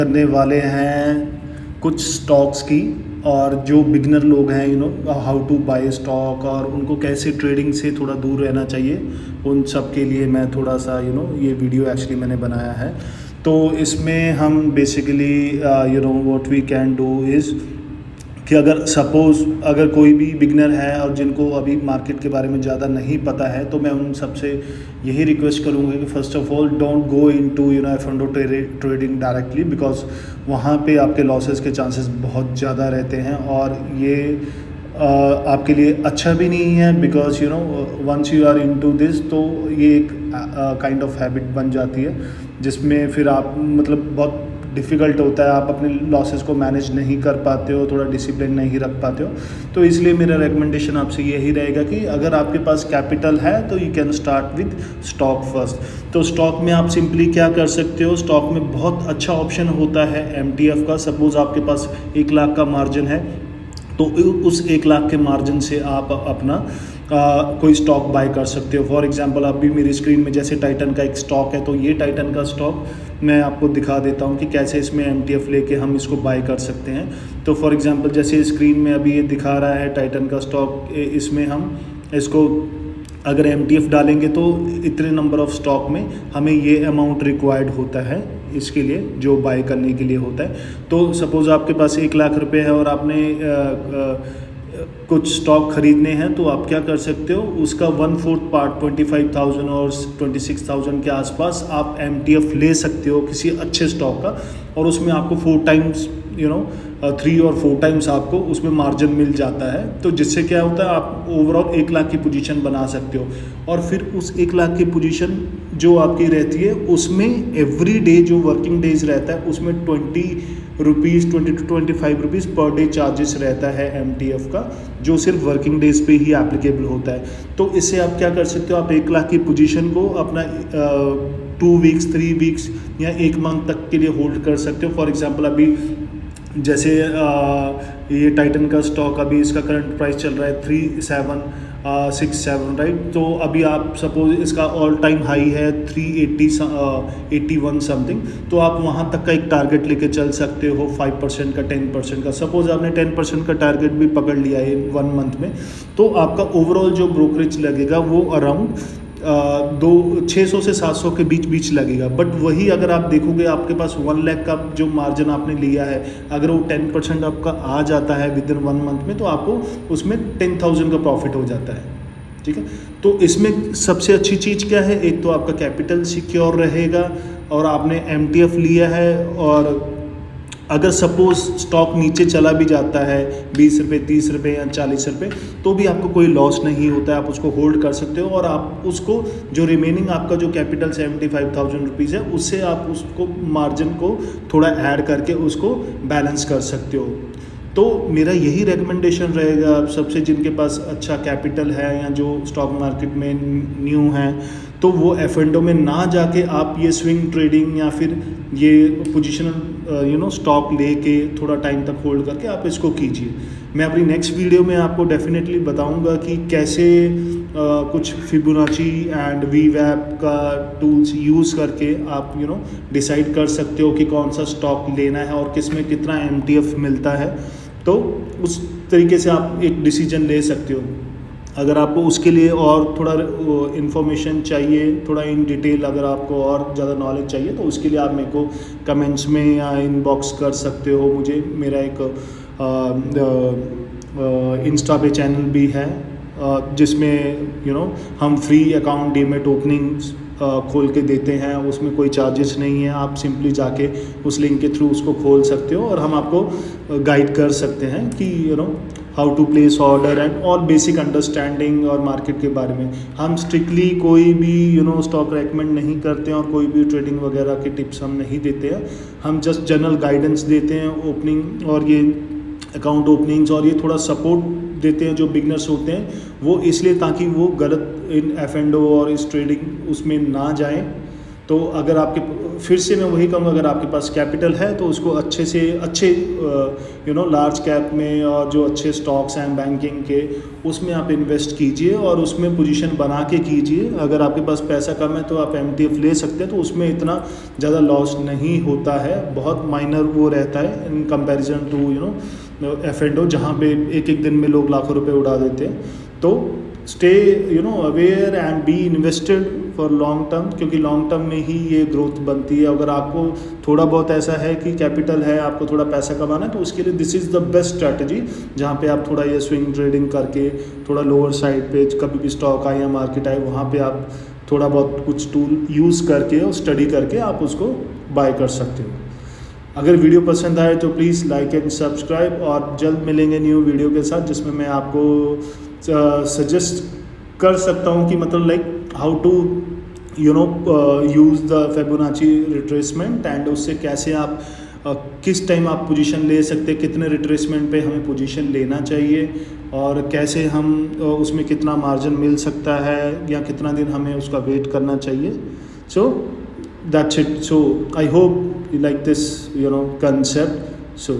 करने वाले हैं कुछ स्टॉक्स की, और जो बिगनर लोग हैं हाउ टू बाय स्टॉक और उनको कैसे ट्रेडिंग से थोड़ा दूर रहना चाहिए, उन सब के लिए मैं थोड़ा सा ये वीडियो एक्चुअली मैंने बनाया है। तो इसमें हम basically what we can do is कि अगर कोई भी बिगनर है और जिनको अभी मार्केट के बारे में ज़्यादा नहीं पता है, तो मैं उन सबसे यही रिक्वेस्ट करूँगा कि first of all don't go into एफ&ओ ट्रेडिंग डायरेक्टली, बिकॉज वहाँ पे आपके लॉसेस के चांसेस बहुत ज़्यादा रहते हैं और ये आपके लिए अच्छा भी नहीं है, because once you are into this तो ये एक काइंड ऑफ हैबिट बन जाती है जिसमें फिर आप मतलब बहुत डिफ़िकल्ट होता है, आप अपने लॉसेस को मैनेज नहीं कर पाते हो, थोड़ा डिसिप्लिन नहीं रख पाते हो। तो इसलिए मेरा रिकमेंडेशन आपसे यही रहेगा कि अगर आपके पास कैपिटल है तो you can start with stock first. तो स्टॉक में आप सिंपली क्या कर सकते हो, स्टॉक में बहुत अच्छा ऑप्शन होता है MTF का। सपोज़ आपके पास 1 लाख का मार्जिन है, तो उस 1 लाख के मार्जिन से आप अपना कोई स्टॉक बाय कर सकते हो। फॉर एग्जांपल अभी मेरी स्क्रीन में जैसे टाइटन का एक स्टॉक है, तो ये टाइटन का स्टॉक मैं आपको दिखा देता हूँ कि कैसे इसमें MTF लेके हम इसको बाय कर सकते हैं। तो फॉर एग्जांपल जैसे स्क्रीन में अभी ये दिखा रहा है टाइटन का स्टॉक, इसमें हम इसको अगर MTF डालेंगे तो इतने नंबर ऑफ स्टॉक में हमें ये अमाउंट रिक्वायर्ड होता है इसके लिए, जो बाय करने के लिए होता है। तो सपोज़ आपके पास 1 लाख रुपए है और आपने कुछ स्टॉक खरीदने हैं, तो आप क्या कर सकते हो, उसका 1/4 पार्ट 25,000 और 26,000 के आसपास आप MTF ले सकते हो किसी अच्छे स्टॉक का, और उसमें आपको 4 टाइम्स 3 और 4 टाइम्स आपको उसमें मार्जिन मिल जाता है। तो जिससे क्या होता है, आप ओवरऑल 1 लाख की पोजीशन बना सकते हो। और फिर उस 1 लाख की पोजीशन जो आपकी रहती है उसमें एवरी डे जो वर्किंग डेज रहता है उसमें 20 to 25 rupees per day charges रहता है MTF का, जो सिर्फ वर्किंग डेज पे ही एप्लीकेबल होता है। तो इससे आप क्या कर सकते हो, आप 1 लाख की पोजीशन को अपना 2 वीक्स 3 वीक्स या 1 मंथ तक के लिए होल्ड कर सकते हो। फॉर एग्जांपल अभी जैसे ये टाइटन का स्टॉक अभी इसका करंट प्राइस चल रहा है 3767 राइट। तो अभी आप सपोज इसका ऑल टाइम हाई है 381 समथिंग, तो आप वहाँ तक का एक टारगेट लेके चल सकते हो 5% का 10% का। सपोज आपने 10% का टारगेट भी पकड़ लिया है 1 मंथ में, तो आपका ओवरऑल जो ब्रोकरेज लगेगा वो अराउंड 600 से 700 के बीच लगेगा। बट वही अगर आप देखोगे आपके पास 1 लाख का जो मार्जिन आपने लिया है, अगर वो 10% आपका आ जाता है विद इन 1 मंथ में, तो आपको उसमें 10,000 का प्रॉफिट हो जाता है। ठीक है, तो इसमें सबसे अच्छी चीज़ क्या है, एक तो आपका कैपिटल सिक्योर रहेगा और आपने MTF लिया है, और अगर सपोज स्टॉक नीचे चला भी जाता है 20 रुपये 30 रुपये या 40 रुपये, तो भी आपको कोई लॉस नहीं होता है, आप उसको होल्ड कर सकते हो। और आप उसको जो रिमेनिंग आपका जो कैपिटल 75,000 रुपीज़ है, उससे आप उसको मार्जिन को थोड़ा ऐड करके उसको बैलेंस कर सकते हो। तो मेरा यही रिकमेंडेशन रहेगा आप सबसे, जिनके पास अच्छा कैपिटल है या जो स्टॉक मार्केट में न्यू हैं, तो वो F&O में ना जाके आप ये स्विंग ट्रेडिंग या फिर ये पोजिशनल स्टॉक लेके थोड़ा टाइम तक होल्ड करके आप इसको कीजिए। मैं अपनी नेक्स्ट वीडियो में आपको डेफिनेटली बताऊंगा कि कैसे कुछ फिबोनाची एंड VWAP का टूल्स यूज़ करके आप डिसाइड कर सकते हो कि कौन सा स्टॉक लेना है और किस में कितना MTF मिलता है। तो उस तरीके से आप एक डिसीजन ले सकते हो। अगर आपको उसके लिए और थोड़ा इन्फॉर्मेशन चाहिए, थोड़ा इन डिटेल अगर आपको और ज़्यादा नॉलेज चाहिए, तो उसके लिए आप मेरे को कमेंट्स में या इनबॉक्स कर सकते हो मुझे। मेरा एक इंस्टा पे चैनल भी है जिसमें हम फ्री अकाउंट डीमेट ओपनिंग्स खोल के देते हैं, उसमें कोई चार्जेस नहीं है। आप सिंपली जाके उस लिंक के थ्रू उसको खोल सकते हो और हम आपको गाइड कर सकते हैं कि how to place order and all basic understanding और मार्केट के बारे में। हम स्ट्रिक्टली कोई भी स्टॉक रेकमेंड नहीं करते हैं और कोई भी ट्रेडिंग वगैरह के टिप्स हम नहीं देते हैं। हम जस्ट जनरल गाइडेंस देते हैं, ओपनिंग और ये अकाउंट ओपनिंग्स, और ये थोड़ा सपोर्ट देते हैं जो बिगनर्स होते हैं वो, इसलिए ताकि वो गलत इन F&O और इस ट्रेडिंग उसमें ना जाएं। तो अगर आपके, फिर से मैं वही कहूँगा, अगर आपके पास कैपिटल है तो उसको अच्छे से अच्छे लार्ज कैप में और जो अच्छे स्टॉक्स हैं बैंकिंग के, उसमें आप इन्वेस्ट कीजिए और उसमें पोजीशन बना के कीजिए। अगर आपके पास पैसा कम है तो आप MTF ले सकते हैं, तो उसमें इतना ज़्यादा लॉस नहीं होता है, बहुत माइनर वो रहता है इन कंपैरिजन टू F&O, जहाँ पे एक एक दिन में लोग लाखों रुपए उड़ा देते हैं। तो stay aware and be invested for long term, क्योंकि लॉन्ग टर्म में ही ये ग्रोथ बनती है। अगर आपको थोड़ा बहुत ऐसा है कि कैपिटल है, आपको थोड़ा पैसा कमाना है, तो उसके लिए this is the best strategy, जहाँ पे आप थोड़ा ये स्विंग ट्रेडिंग करके थोड़ा लोअर साइड पे कभी भी स्टॉक आए या मार्केट आए, वहाँ पे आप थोड़ा बहुत कुछ टूल यूज़ करके और स्टडी करके आप उसको बाय कर सकते हो। अगर वीडियो पसंद आए तो प्लीज़ लाइक एंड सब्सक्राइब, और जल्द मिलेंगे न्यू वीडियो के साथ, जिसमें मैं आपको सजेस्ट कर सकता हूँ कि मतलब like how to use the Fibonacci retracement, and उससे कैसे आप किस टाइम आप पोजीशन ले सकते हैं, कितने रिट्रेसमेंट पे हमें पोजीशन लेना चाहिए, और कैसे हम उसमें कितना मार्जिन मिल सकता है या कितना दिन हमें उसका वेट करना चाहिए। So that's it. So I hope you like this concept. So